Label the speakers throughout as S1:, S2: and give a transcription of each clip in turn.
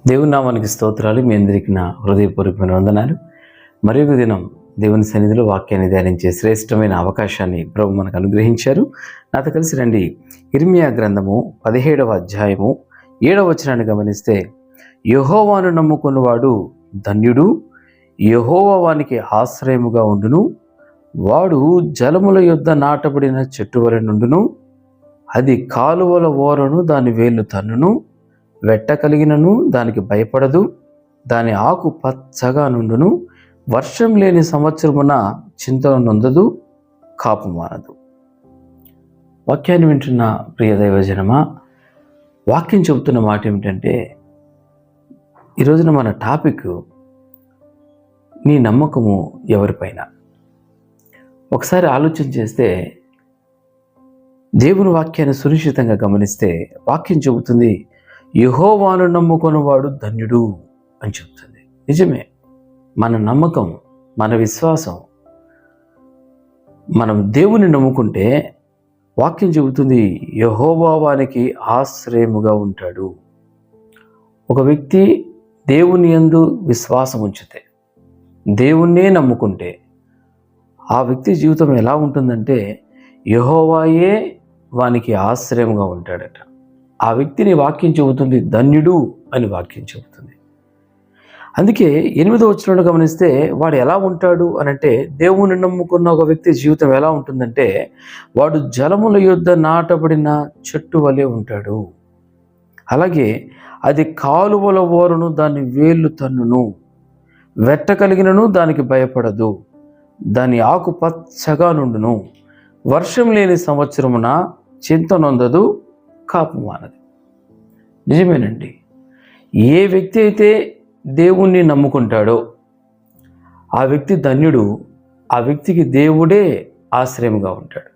S1: దేవుని నామానికి స్తోత్రాలు. మీ అందరికీ నా హృదయపూర్వకమైన వందనాలు. మరి ఒక దినం దేవుని సన్నిధిలో వాక్యాన్ని ధ్యానించే శ్రేష్టమైన అవకాశాన్ని ప్రభు మనకు అనుగ్రహించారు. నాతో కలిసి రండి. ఇర్మియా గ్రంథము 17వ అధ్యాయము 7వ వచనాన్ని గమనిస్తే, యెహోవాను నమ్ముకున్నవాడు ధన్యుడు, యెహోవా వానికి ఆశ్రయముగా ఉండును. వాడు జలముల యొద్ద నాటబడిన చెట్టు వలె నుండును. అది కాలువల ఓరను దాని వేళ్ళు తన్నును. వెట్ట కలిగినను దానికి భయపడదు. దాని ఆకు పచ్చగా నుండును. వర్షం లేని సంవత్సరమున చింతన నొందదు, కాపు మానదు. వాక్యాన్ని వింటున్న ప్రియ దైవజనమా, వాక్యం చెబుతున్న మాట ఏమిటంటే, ఈరోజున మన టాపిక్ నీ నమ్మకము ఎవరిపైన. ఒకసారి ఆలోచన చేస్తే, దేవుని వాక్యాన్ని సునిశ్చితంగా గమనిస్తే వాక్యం చెబుతుంది, యెహోవాను నమ్ముకొనివాడు ధన్యుడు అని చెప్తుంది. నిజమే, మన నమ్మకం, మన విశ్వాసం, మనం దేవుని నమ్ముకుంటే వాక్యం చెబుతుంది యెహోవా వానికి ఆశ్రయముగా ఉంటాడు. ఒక వ్యక్తి దేవుని యందు విశ్వాసం ఉంచితే, దేవుణ్ణే నమ్ముకుంటే ఆ వ్యక్తి జీవితం ఎలా ఉంటుందంటే, యెహోవాయే వానికి ఆశ్రయముగా ఉంటాడట. ఆ వ్యక్తిని వాక్యం చెబుతుంది ధన్యుడు అని వాక్యం చెబుతుంది. అందుకే 8వ వచనంలో గమనిస్తే వాడు ఎలా ఉంటాడు అనంటే, దేవుని నమ్ముకున్న ఒక వ్యక్తి జీవితం ఎలా ఉంటుందంటే, వాడు జలముల యొద్ద నాటబడిన చెట్టు వలె ఉంటాడు. అలాగే అది కాలువల ఓరను దాని వేళ్ళు తన్నును. వెట్ట కలిగినను దానికి భయపడదు. దాని ఆకు పచ్చగా నుండును. వర్షం లేని సంవత్సరమున చింత నొందదు, కాపు మానదు. నిజమేనండి. ఏ వ్యక్తి అయితే దేవుణ్ణి నమ్ముకుంటాడో ఆ వ్యక్తి ధన్యుడు. ఆ వ్యక్తికి దేవుడే ఆశ్రయంగా ఉంటాడు.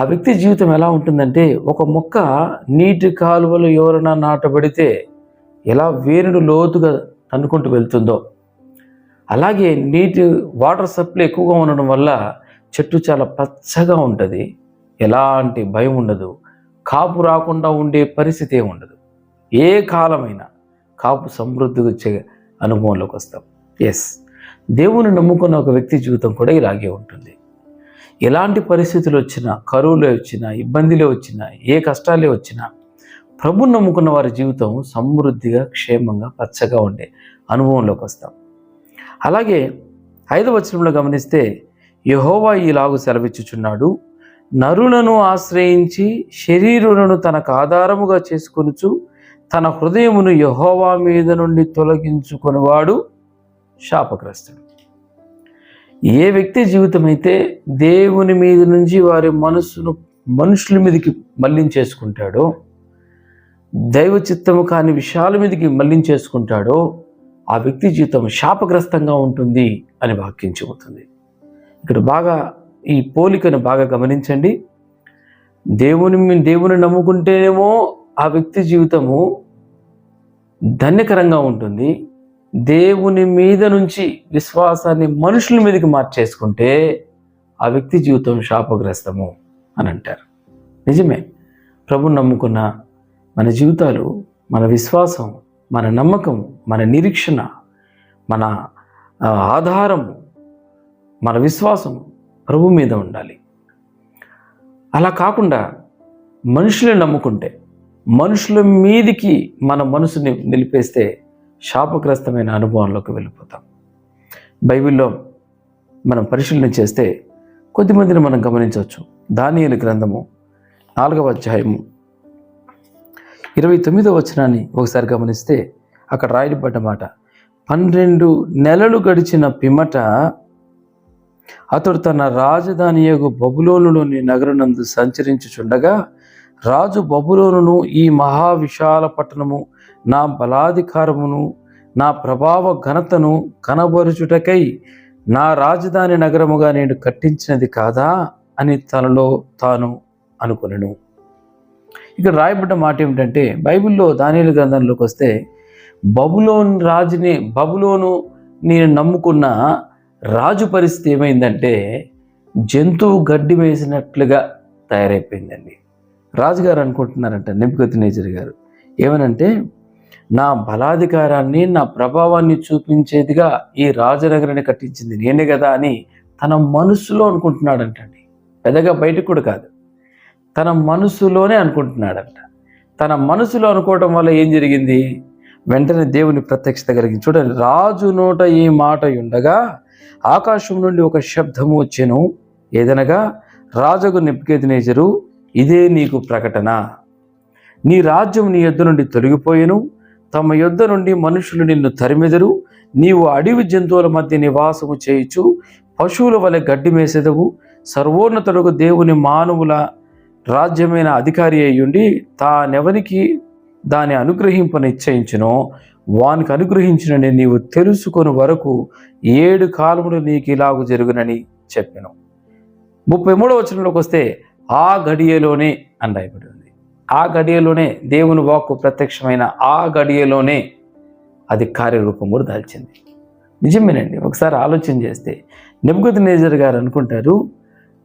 S1: ఆ వ్యక్తి జీవితం ఎలా ఉంటుందంటే, ఒక మొక్క నీటి కాలువలు ఎవరైనా నాటబడితే ఎలా వేరును లోతుగా తన్నుకుంటూ వెళ్తుందో, అలాగే వాటర్ సప్లై ఎక్కువగా ఉండడం వల్ల చెట్టు చాలా పచ్చగా ఉంటుంది. ఎలాంటి భయం ఉండదు. కాపు రాకుండా ఉండే పరిస్థితి ఏమి ఉండదు. ఏ కాలమైనా కాపు సమృద్ధిగా వచ్చే అనుభవంలోకి వస్తాం. దేవుని నమ్ముకున్న ఒక వ్యక్తి జీవితం కూడా ఇలాగే ఉంటుంది. ఎలాంటి పరిస్థితులు వచ్చినా, కరువులే వచ్చినా, ఇబ్బందులే వచ్చినా, ఏ కష్టాలే వచ్చినా, ప్రభుని నమ్ముకున్న వారి జీవితం సమృద్ధిగా, క్షేమంగా, పచ్చగా ఉండే అనుభవంలోకి వస్తాం. అలాగే 5వ వచనంలో గమనిస్తే, యెహోవా ఈలాగు సెలవిచ్చుచున్నాడు, నరులను ఆశ్రయించి శరీరులను తనకు ఆధారముగా చేసుకొనుచు తన హృదయమును యెహోవా మీద నుండి తొలగించుకొనివాడు శాపగ్రస్తుడు. ఏ వ్యక్తి జీవితం అయితే దేవుని మీద నుంచి వారి మనస్సును మనుషుల మీదకి మళ్లించేసుకుంటాడో, దైవ చిత్తము కాని విషయాల మీదకి మళ్లించేసుకుంటాడో ఆ వ్యక్తి జీవితం శాపగ్రస్తంగా ఉంటుంది అని వాక్యం చెబుతుంది. ఇక్కడ బాగా ఈ పోలికను బాగా గమనించండి. దేవుని నమ్ముకుంటేనేమో ఆ వ్యక్తి జీవితము ధన్యకరంగా ఉంటుంది. దేవుని మీద నుంచి విశ్వాసాన్ని మనుషుల మీదకి మార్చేసుకుంటే ఆ వ్యక్తి జీవితం శాపగ్రస్తము అని అంటారు. నిజమే, ప్రభుని నమ్ముకున్న మన జీవితాలు, మన విశ్వాసం, మన నమ్మకం, మన నిరీక్షణ, మన ఆధారము, మన విశ్వాసం ప్రభు మీద ఉండాలి. అలా కాకుండా మనుషులను నమ్ముకుంటే, మనుషుల మీదికి మన మనసుని నిలిపేస్తే శాపగ్రస్తమైన అనుభవంలోకి వెళ్ళిపోతాం. బైబిల్లో మనం పరిశీలన చేస్తే కొద్దిమందిని మనం గమనించవచ్చు. దానియేలు గ్రంథము 4వ అధ్యాయము 29వ వచనాన్ని ఒకసారి గమనిస్తే అక్కడ రాయబడ్డ మాట, 12 నెలలు గడిచిన పిమ్మట అతడు తన రాజధానియగు బబులోనులోని నగరనందు సంచరించుచుండగా, రాజు బబులోనును, ఈ మహావిశాల పట్టణము నా బలాధికారమును నా ప్రభావ ఘనతను కనబరుచుటకై నా రాజధాని నగరముగా నేను కట్టించినది కాదా అని తనలో తాను అనుకొనెను. ఇక్కడ రాయబడ్డ మాట ఏమిటంటే, బైబిల్లో దానియేలు గ్రంథంలోకి వస్తే బబులోను నేను నమ్ముకున్న రాజు పరిస్థితి ఏమైందంటే, జంతువు గడ్డి వేసినట్లుగా తయారైపోయిందండి. రాజుగారు అనుకుంటున్నారంట, నెబుకద్నెజరు గారు ఏమనంటే, నా బలాధికారాన్ని, నా ప్రభావాన్ని చూపించేదిగా ఈ రాజనగరాన్ని కట్టించింది నేనే కదా అని తన మనసులో అనుకుంటున్నాడంటండి. పెద్దగా బయటకు కూడా కాదు, తన మనసులోనే అనుకుంటున్నాడంట. తన మనసులో అనుకోవటం వల్ల ఏం జరిగింది? వెంటనే దేవుని ప్రత్యక్షత కలిగింది. చూడండి, రాజు నోట ఈ మాట ఉండగా ఆకాశం నుండి ఒక శబ్దము వచ్చెను. ఏదనగా, రాజుకు నెబుకద్నెజరు, ఇదే నీకు ప్రకటన. నీ రాజ్యం నీ యొద్ద నుండి తొలగిపోయెను. తమ యొద్ద నుండి మనుషులు నిన్ను తరిమెదరు. నీవు అడవి జంతువుల మధ్య నివాసము చేయుచు పశువుల వలె గడ్డి మేసెదవు. సర్వోన్నతుడుకు దేవుని మానవుల రాజ్యమైన అధికారి అయ్యుండి తానెవరికి దాన్ని అనుగ్రహింప నిశ్చయించునో వానికి అనుగ్రహించినని నీవు తెలుసుకొని వరకు 7 కాలములు నీకు ఇలాగు జరుగునని చెప్పాను. 33వ వచనంలోకి వస్తే, ఆ గడియలోనే అని రాయబడి ఉంది. ఆ గడియలోనే దేవుని వాక్కు ప్రత్యక్షమైన ఆ గడియలోనే అది కార్యరూపం కూడా దాల్చింది. నిజమేనండి. ఒకసారి ఆలోచన చేస్తే నెబుకద్నెజరు గారు అనుకుంటారు,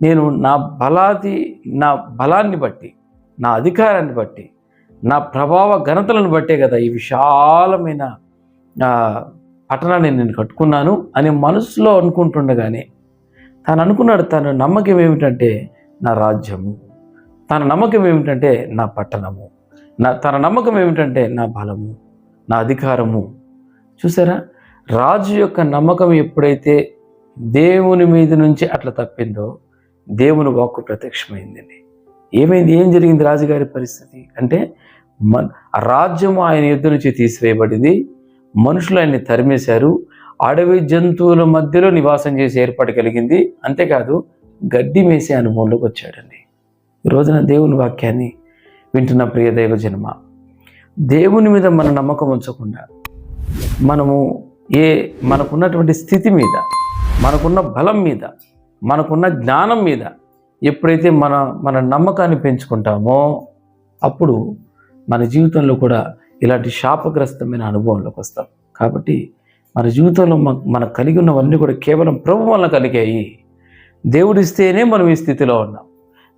S1: నేను నా బలాన్ని బట్టి, నా అధికారాన్ని బట్టి, నా ప్రభావ ఘనతలను బట్టే కదా ఈ విశాలమైన పట్టణాన్ని నేను కట్టుకున్నాను అని మనసులో అనుకుంటుండగానే తాను అనుకున్నాడు, తన నమ్మకం ఏమిటంటే నా రాజ్యము, తన నమ్మకం ఏమిటంటే నా పట్టణము, తన నమ్మకం ఏమిటంటే నా బలము, నా అధికారము. చూసారా, రాజు యొక్క నమ్మకం ఎప్పుడైతే దేవుని మీద నుంచి అట్లా తప్పిందో దేవుని వాక్కు ప్రత్యక్షమైందండి. ఏమైంది? ఏం జరిగింది రాజుగారి పరిస్థితి అంటే, రాజ్యము ఆయన యుద్ధ నుంచి తీసివేయబడింది. మనుషులు ఆయన్ని తరిమేశారు. అడవి జంతువుల మధ్యలో నివాసం చేసే ఏర్పాటు కలిగింది. అంతేకాదు గడ్డి మేసే అనుభవంలోకి వచ్చాడండి. ఈ రోజున దేవుని వాక్యాన్ని వింటున్న ప్రియ దైవ జన్మ, దేవుని మీద మన నమ్మకం ఉంచకుండా మనకున్నటువంటి స్థితి మీద, మనకున్న బలం మీద, మనకున్న జ్ఞానం మీద ఎప్పుడైతే మన నమ్మకాన్ని పెంచుకుంటామో అప్పుడు మన జీవితంలో కూడా ఇలాంటి శాపగ్రస్తమైన అనుభవంలోకి వస్తాం. కాబట్టి మన జీవితంలో మనకు కలిగి ఉన్నవన్నీ కూడా కేవలం ప్రభు వల్ల కలిగాయి. దేవుడు ఇస్తేనే మనం ఈ స్థితిలో ఉన్నాం.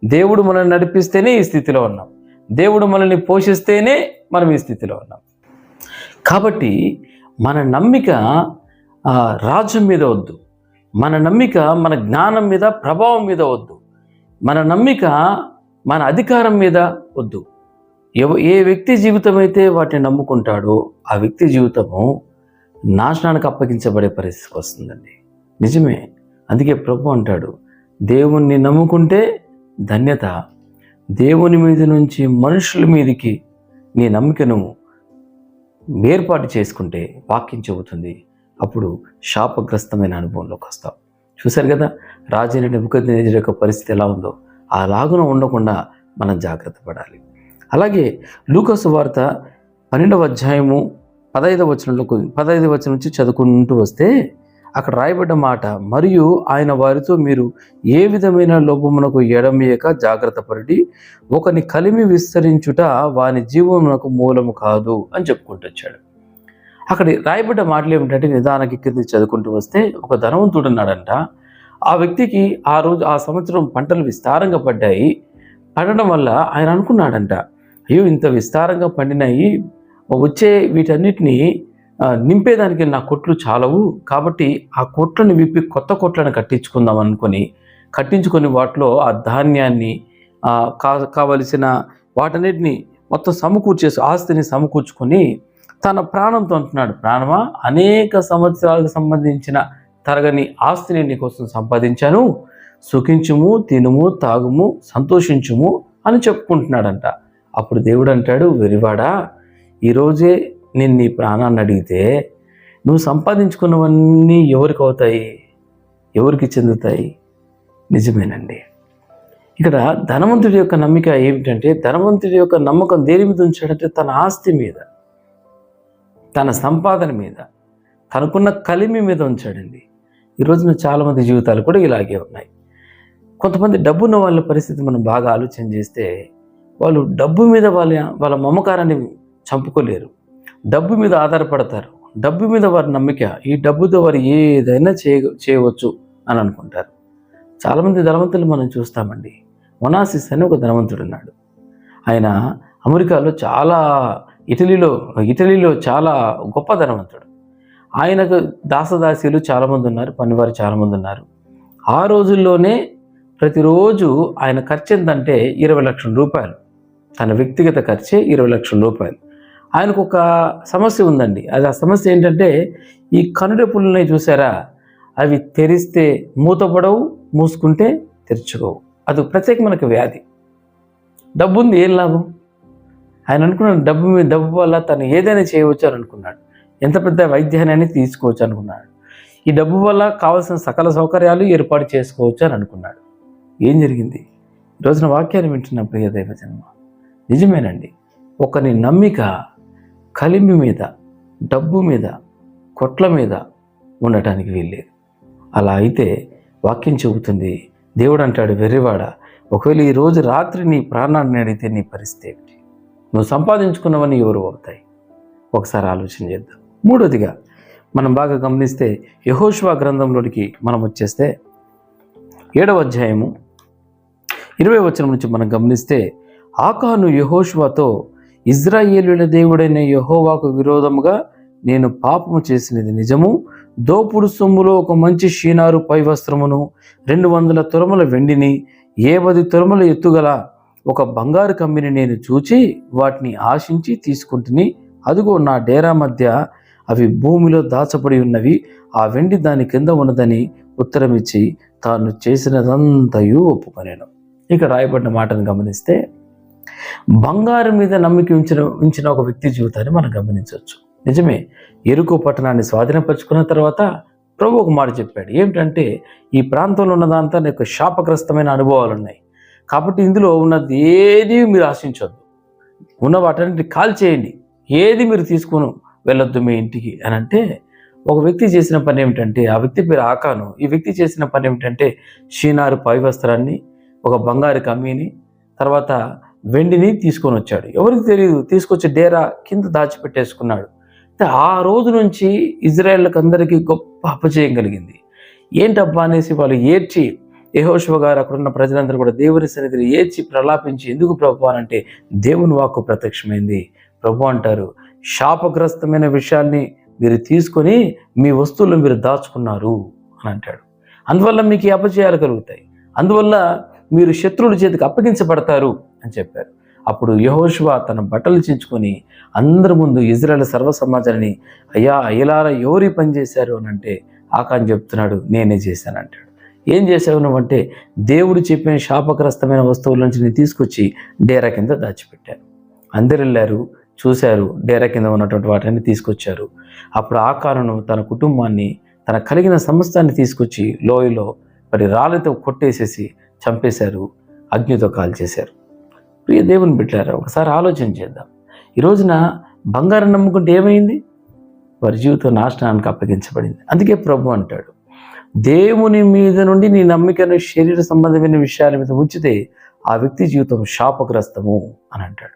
S1: దేవుడు మనల్ని నడిపిస్తేనే ఈ స్థితిలో ఉన్నాం. దేవుడు మనల్ని పోషిస్తేనే మనం ఈ స్థితిలో ఉన్నాం. కాబట్టి మన నమ్మిక రాజ్యం మీద వద్దు, మన నమ్మిక మన జ్ఞానం మీద, ప్రభావం మీద వద్దు, మన నమ్మిక మన అధికారం మీద వద్దు. ఏ వ్యక్తి జీవితం అయితే వాటిని నమ్ముకుంటాడో ఆ వ్యక్తి జీవితము నాశనానికి అప్పగించబడే పరిస్థితికి వస్తుందండి. నిజమే. అందుకే ప్రభు అంటాడు, దేవుణ్ణి నమ్ముకుంటే ధన్యత, దేవుని మీద నుంచి మనుషుల మీదకి నీ నమ్మికను ఏర్పాటు చేసుకుంటే వాక్యం చెబుతుంది, అప్పుడు శాపగ్రస్తమైన అనుభవంలోకి వస్తాం. చూశారు కదా రాజైన నెబుకద్నెజరు యొక్క పరిస్థితి ఎలా ఉందో. అలాగున ఉండకుండా మనం జాగ్రత్త పడాలి. అలాగే లూకా సువార్త 12వ అధ్యాయము 15వ వచనం నుంచి చదువుకుంటూ వస్తే అక్కడ రాయబడ్డ మాట, మరియు ఆయన వారితో, మీరు ఏ విధమైన లోపమునకు ఎడమేయక జాగ్రత్త పడి ఒకని కలిమి విస్తరించుట వాని జీవమునకు మూలము కాదు అని చెప్పుకుంటూ వచ్చాడు. అక్కడ రాయబడ్డ మాటలు ఏమిటంటే, నిదానికి కింద చదువుకుంటూ వస్తే ఒక ధనవంతుడు ఉన్నాడంట. ఆ వ్యక్తికి ఆ సంవత్సరం పంటలు విస్తారంగా పడ్డాయి. పడడం వల్ల ఆయన అనుకున్నాడంట, అయ్యో ఇంత విస్తారంగా పండినాయి, వచ్చే వీటన్నిటినీ నింపేదానికి నా కొట్లు చాలవు, కాబట్టి ఆ కొట్లను విప్పి కొత్త కొట్లను కట్టించుకొని వాటిలో ఆ ధాన్యాన్ని కావలసిన వాటన్నిటిని మొత్తం ఆస్తిని సమకూర్చుకొని తన ప్రాణంతో అంటున్నాడు, ప్రాణమా, అనేక సంవత్సరాలకు సంబంధించిన తరగని ఆస్తిని నీకోసం సంపాదించాను, సుఖించుము, తినుము, తాగుము, సంతోషించుము అని చెప్పుకుంటున్నాడంట. అప్పుడు దేవుడు అంటాడు, వెరివాడా, ఈరోజే నేను నీ ప్రాణాన్ని అడిగితే నువ్వు సంపాదించుకున్నవన్నీ ఎవరికి అవుతాయి, ఎవరికి చెందుతాయి? నిజమేనండి. ఇక్కడ ధనవంతుడి యొక్క నమ్మిక ఏమిటంటే, ధనవంతుడి యొక్క నమ్మకం దేని మీద ఉంచాడంటే తన ఆస్తి మీద, తన సంపాదన మీద, తనకున్న కలిమి మీద ఉంచాడండి. ఈ రోజున చాలామంది జీవితాలు కూడా ఇలాగే ఉన్నాయి. కొంతమంది డబ్బున్న వాళ్ళ పరిస్థితి మనం బాగా ఆలోచన చేస్తే, వాళ్ళు డబ్బు మీద వాళ్ళ మమకారాన్ని చంపుకోలేరు, డబ్బు మీద ఆధారపడతారు, డబ్బు మీద వారి నమ్మిక, ఈ డబ్బుతో వారు ఏదైనా చేయవచ్చు అని అనుకుంటారు. చాలామంది ధనవంతులు మనం చూస్తామండి. ఒనాసిస్ అని ఒక ధనవంతుడు ఉన్నాడు. ఆయన అమెరికాలో చాలా ఇటలీలో చాలా గొప్ప ధనవంతుడు. ఆయనకు దాసదాసీలు చాలామంది ఉన్నారు, పనివారు చాలామంది ఉన్నారు. ఆ రోజుల్లోనే ప్రతిరోజు ఆయన ఖర్చు ఎంతంటే 20 లక్షల రూపాయలు. తన వ్యక్తిగత ఖర్చే 20 లక్షల రూపాయలు. ఆయనకు ఒక సమస్య ఉందండి. అది ఆ సమస్య ఏంటంటే, ఈ కనురెప్పులున్నాయి చూసారా, అవి తెరిస్తే మూతపడవు, మూసుకుంటే తెరుచుకోవు. అది ప్రత్యేకమైన వ్యాధి. డబ్బు ఉంది, ఏం లాభం? ఆయన అనుకున్నాడు డబ్బు వల్ల తను ఏదైనా చేయవచ్చు అని అనుకున్నాడు. ఎంత పెద్ద వైద్యాన్ని తీసుకోవచ్చు అనుకున్నాడు. ఈ డబ్బు వల్ల కావాల్సిన సకల సౌకర్యాలు ఏర్పాటు చేసుకోవచ్చు అని అనుకున్నాడు. ఏం జరిగింది? ఈరోజున వాక్యాన్ని వింటున్న ప్రియ దైవజన్మ, నిజమేనండి. ఒకని నమ్మిక కలిమి మీద, డబ్బు మీద, కొట్ల మీద ఉండటానికి వీల్లేదు. అలా అయితే వాక్యం చెబుతుంది, దేవుడు అంటాడు, వెర్రివాడ, ఒకవేళ ఈరోజు రాత్రి నీ ప్రాణాన్ని అడిగితే నీ పరిస్థితి ఏమిటి? నువ్వు సంపాదించుకున్నవని ఎవరు అవుతాయి? ఒకసారి ఆలోచన చేద్దాం. మూడోదిగా మనం బాగా గమనిస్తే యెహోషువ గ్రంథంలోనికి మనం వచ్చేస్తే 7వ అధ్యాయము 20వ వచనం నుంచి మనం గమనిస్తే, ఆకాను యెహోషువతో, ఇజ్రాయేలీయుల దేవుడైన యెహోవాకు విరోధముగా నేను పాపము చేసినది నిజము. దోపుడు సొమ్ములో ఒక మంచి షీనారు పై వస్త్రమును, 200 తురముల వెండిని, 50 తురముల ఎత్తుగల ఒక బంగారు కమ్మిని నేను చూచి వాటిని ఆశించి తీసుకుంటుని, అదుగో నా డేరా మధ్య అవి భూమిలో దాచబడి ఉన్నవి, ఆ వెండి దాని కింద ఉన్నదని ఉత్తరమిచ్చి తాను చేసినదంతయు ఒప్పుకొనేను. ఇక రాయబడిన మాటను గమనిస్తే, బంగారం మీద నమ్మిక ఉంచిన ఒక వ్యక్తి జీవితాన్ని మనం గమనించవచ్చు. నిజమే, యెరికో పట్టణాన్ని స్వాధీనపరుచుకున్న తర్వాత ప్రభు ఒక మాట చెప్పాడు. ఏమిటంటే, ఈ ప్రాంతంలో ఉన్నదంతా నీకు శాపగ్రస్తమైన అనుభవాలు ఉన్నాయి, కాబట్టి ఇందులో ఉన్నది ఏది మీరు ఆశించొద్దు, ఉన్న వాటన్నిటిని కాల్ చేయండి, ఏది మీరు తీసుకుని వెళ్ళొద్దు మీ ఇంటికి అని అంటే, ఒక వ్యక్తి చేసిన పని ఏమిటంటే, ఆ వ్యక్తి పేరు ఆకాను. ఈ వ్యక్తి చేసిన పని ఏమిటంటే, షీనారు పై వస్త్రాన్ని, ఒక బంగారు కమ్మీని, తర్వాత వెండిని తీసుకొని వచ్చాడు. ఎవరికి తెలియదు, తీసుకొచ్చి డేరా కింద దాచిపెట్టేసుకున్నాడు. ఆ రోజు నుంచి ఇజ్రాయేళ్ళకి అందరికీ గొప్ప అపజయం కలిగింది. ఏంటబ్బా అనేసి వాళ్ళు ఏడ్చి, యెహోషువ గారు అక్కడున్న ప్రజలందరూ కూడా దేవుని సన్నిధిని ఏడ్చి ప్రలాపించి, ఎందుకు ప్రభు అనంటే దేవుని వాక్కు ప్రత్యక్షమైంది. ప్రభు అంటారు, శాపగ్రస్తమైన విషయాల్ని మీరు తీసుకొని మీ వస్తువులను మీరు దాచుకున్నారు అని అంటాడు. అందువల్ల మీకు ఈ అపజయాలు కలుగుతాయి, అందువల్ల మీరు శత్రువుల చేతికి అప్పగించబడతారు అని చెప్పారు. అప్పుడు యెహోషువ తన బట్టలు చించుకొని అందరి ముందు ఇజ్రాయేల్ సర్వ సమాజాన్ని, అయ్యా అయ్యలారా ఎవరి పని చేశారు అని అంటే, ఆకాన్ చెప్తున్నాడు, నేనే చేశాను అంటాడు. ఏం చేసావు నువ్వంటే, దేవుడు చెప్పిన శాపగ్రస్తమైన వస్తువుల నుంచి నేను తీసుకొచ్చి డేరా కింద దాచిపెట్టాను. అందరు వెళ్ళారు, చూశారు, డేరా కింద ఉన్నటువంటి వాటిని తీసుకొచ్చారు. అప్పుడు ఆకాను తన కుటుంబాన్ని, తన కలిగిన సమస్తాన్ని తీసుకొచ్చి లోయలో మరి రాళ్ళతో కొట్టేసేసి చంపేశారు, అగ్నితో కాల్చేశారు. ప్రియ దేవుని బిడ్డలారా, ఒకసారి ఆలోచన చేద్దాం. ఈ రోజున బంగారం నమ్ముకుంటే ఏమైంది? వారి జీవితం నాశనానికి అప్పగించబడింది. అందుకే ప్రభు అంటాడు, దేవుని మీద నుండి నీ నమ్మికను శరీర సంబంధమైన విషయాల మీద ఉంచితే ఆ వ్యక్తి జీవితం శాపగ్రస్తము అని అంటాడు.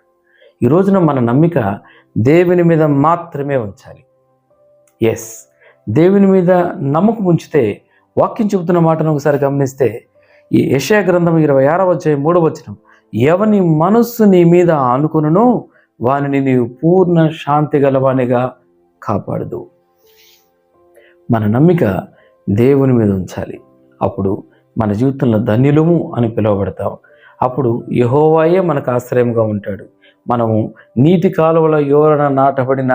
S1: ఈ రోజున మన నమ్మిక దేవుని మీద మాత్రమే ఉంచాలి. ఎస్, దేవుని మీద నమ్మకం ఉంచితే, వాక్యం చెబుతున్న మాటను ఒకసారి గమనిస్తే, ఈ యెషయా గ్రంథం 26వ అధ్యాయం 3వ వచనం, ఎవని మనస్సు నీ మీద ఆనుకొనునో వానిని నీవు పూర్ణ శాంతి గలవానిగా కాపాడదు. మన నమ్మిక దేవుని మీద ఉంచాలి. అప్పుడు మన జీవితంలో ధన్యులము అని పిలువబడతాం. అప్పుడు యెహోవాయే మనకు ఆశ్రయంగా ఉంటాడు. మనము నీటి కాలువల యోరన నాటబడిన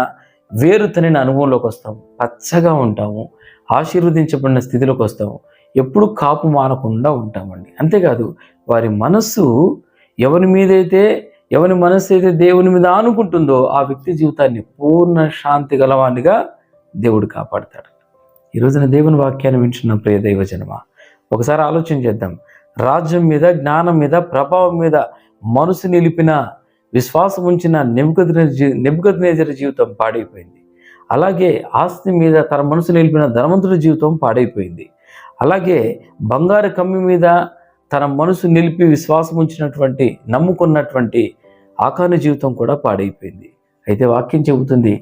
S1: వేరుతనిన అనుభవంలోకి వస్తాము, పచ్చగా ఉంటాము, ఆశీర్వదించబడిన స్థితిలోకి వస్తాము, ఎప్పుడు కాపు మానకుండా ఉంటామండి. అంతేకాదు, వారి మనస్సు ఎవరి మనస్సు అయితే దేవుని మీద ఆనుకుంటుందో ఆ వ్యక్తి జీవితాన్ని పూర్ణ శాంతి గలవానిగా దేవుడు కాపాడుతాడు. ఈ రోజున దేవుని వాక్యాన్ని వింటున్న ప్రియ దైవజనమా, ఒకసారి ఆలోచన చేద్దాం. రాజ్యం మీద, జ్ఞానం మీద, ప్రభావం మీద మనసు నిలిపిన, విశ్వాసం ఉంచిన నెబుకద్నెజరు జీవితం పాడైపోయింది. అలాగే ఆస్తి మీద తన మనసు నిలిపిన ధనవంతుడి జీవితం పాడైపోయింది. అలాగే బంగారు కమ్మి మీద తన మనసు నిలిపి విశ్వాసం ఉంచినటువంటి, నమ్ముకున్నటువంటి ఆకాను జీవితం కూడా పాడైపోయింది. అయితే వాక్యం చెబుతుంది,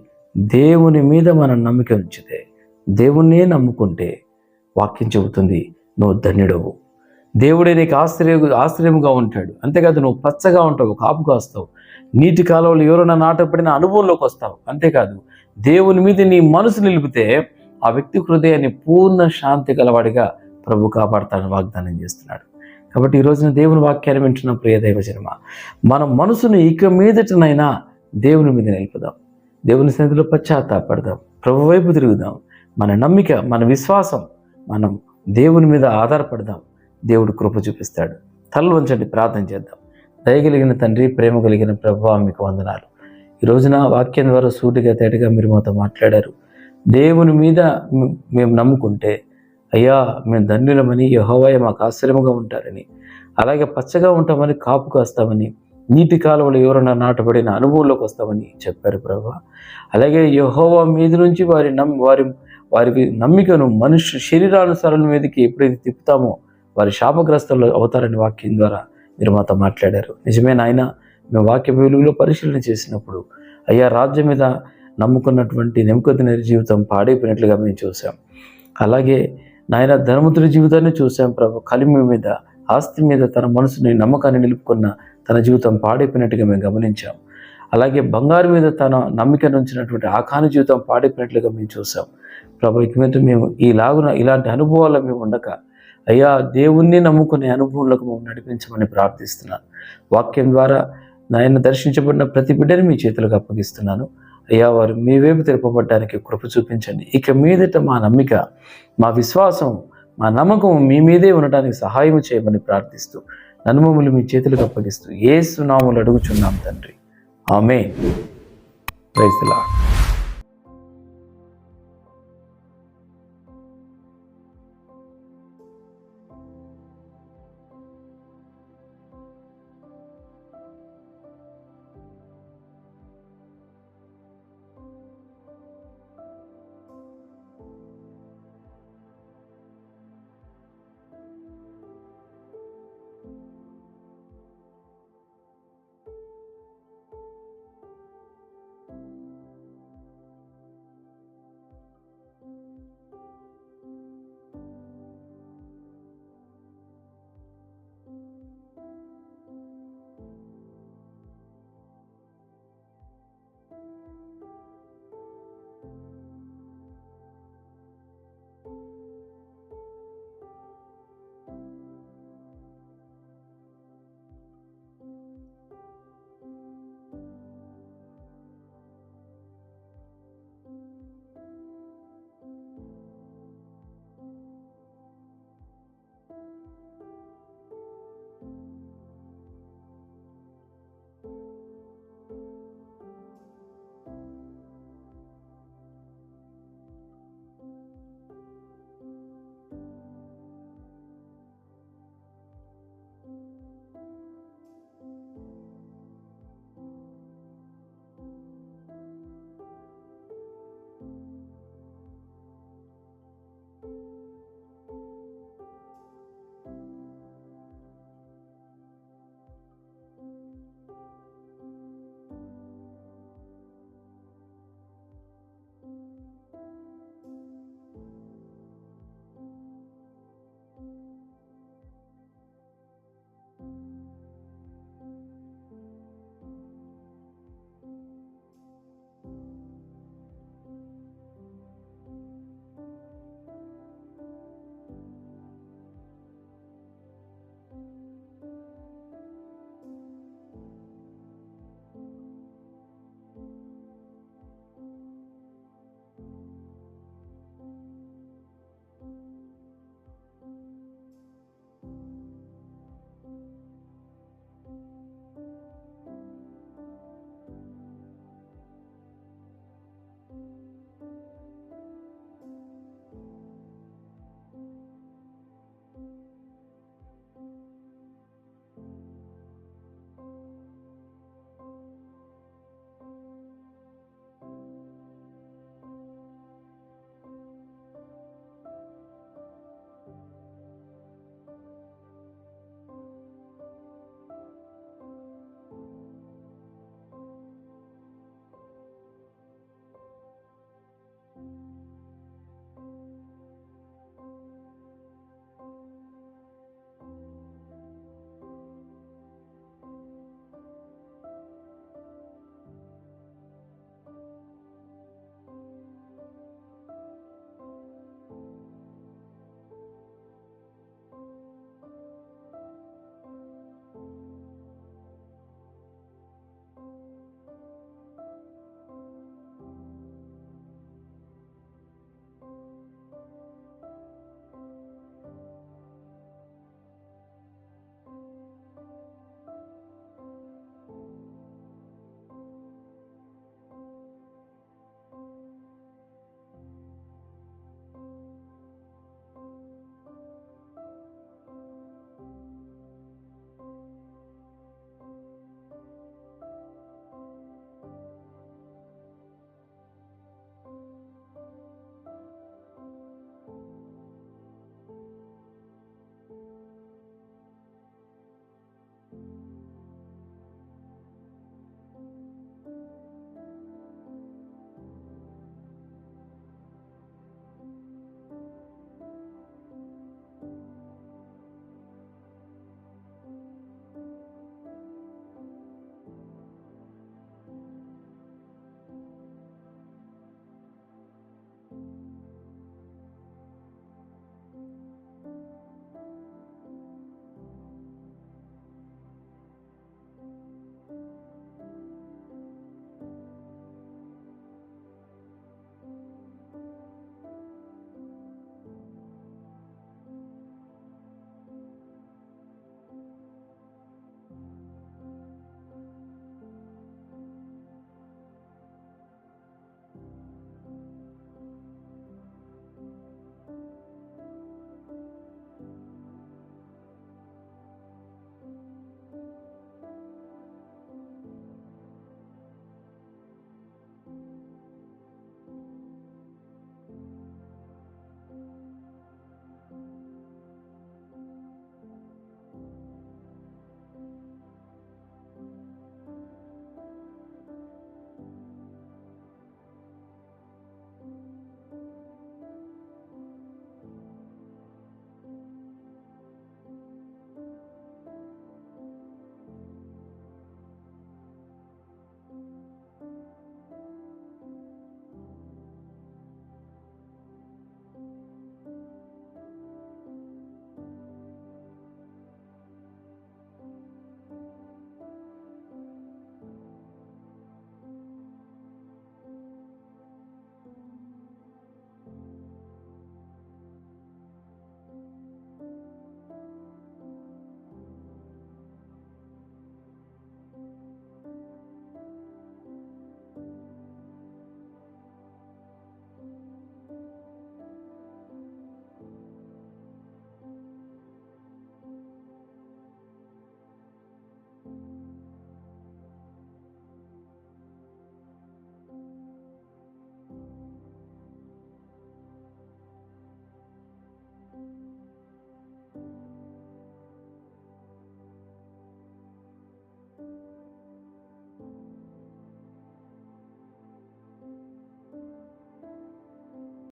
S1: దేవుని మీద మనం నమ్మిక ఉంచితే, దేవుణ్ణే నమ్ముకుంటే, వాక్యం చెబుతుంది, నువ్వు ధన్యుడవు. దేవుడే నీకు ఆశ్రయముగా ఉంటాడు. అంతేకాదు, నువ్వు పచ్చగా ఉంటావు, కాపు కాస్తావు, నీటి కాలువలు ఎవరైనా నాటపడిన అనుభవంలోకి వస్తావు. అంతేకాదు దేవుని మీద నీ మనసు నిలిపితే ఆ వ్యక్తి హృదయాన్ని పూర్ణ శాంతి గలవాడిగా ప్రభు కాపాడుతానని వాగ్దానం చేస్తున్నాడు. కాబట్టి ఈ రోజున దేవుని వాక్యాన్ని వింటున్న ప్రియ దైవజనమా, మన మనసును ఇక మీదటనైనా దేవుని మీద నిలుపుదాం. దేవుని సన్నిధిలో పశ్చాత్తాపడదాం, ప్రభు వైపు తిరుగుదాం. మన నమ్మిక, మన విశ్వాసం మనం దేవుని మీద ఆధారపడదాం. దేవుడు కృప చూపిస్తాడు. తల వంచండి, ప్రార్థన చేద్దాం. దయగలిగిన తండ్రి, ప్రేమ కలిగిన ప్రభువా, మీకు వందనాలు. ఈ రోజున వాక్యం ద్వారా సూటిగా తేటగా మీరు మాతో మాట్లాడారు. దేవుని మీద మేము నమ్ముకుంటే అయ్యా మేము ధన్యులమని, యెహోవాయే మాకు ఆశ్రయముగా ఉంటారని, అలాగే పచ్చగా ఉంటామని, కాపు కాస్తామని, నీటి కాలువలు ఎవరైనా నాటబడిన అనుభవంలోకి వస్తామని చెప్పారు ప్రభువా. అలాగే యెహోవా మీద నుంచి వారి నమ్మికను మనుష్య శరీరానుసారాల మీదకి ఎప్పుడైతే తిప్పుతామో వారి శాపగ్రస్తులు అవుతారని వాక్యం ద్వారా మీరు మాతో మాట్లాడారు. నిజమే నాయన, మేము వాక్య వెలుగులో పరిశీలన చేసినప్పుడు అయ్యా రాజ్యం మీద నమ్ముకున్నటువంటి నెబుకద్నెజరు జీవితం పాడైపోయినట్లుగా మేము చూసాం. అలాగే నాయన ధనవంతుడి జీవితాన్ని చూసాం ప్రభు. కలిమి మీద, ఆస్తి మీద తన మనసుని నమ్మకాన్ని నిలుపుకున్న తన జీవితం పాడైపోయినట్టుగా మేము గమనించాం. అలాగే బంగారు మీద తన నమ్మిక ఉంచినటువంటి ఆకాని జీవితం పాడైపోయినట్లుగా మేము చూసాం ప్రభు. ఇక మీద మేము ఇలాంటి అనుభవాలు మేము ఉండక అయ్యా దేవుణ్ణి నమ్ముకునే అనుభవంలోకి మేము నడిపించమని ప్రార్థిస్తున్నాను. వాక్యం ద్వారా నాయన దర్శించబడిన ప్రతి బిడ్డని మీ చేతులకు అప్పగిస్తున్నాను. అయ్యా వారు మీ వైపు తిరపబడడానికి కృప చూపించండి. ఇక మీదట మా నమ్మిక, మా విశ్వాసం, మా నమ్మకం మీ మీదే ఉండడానికి సహాయం చేయమని ప్రార్థిస్తూ నన్ను మమ్మల్ని మీ చేతులకు అప్పగిస్తూ యేసు నామములో అడుగుచున్నాం తండ్రి. ఆమేన్. Praise the lord.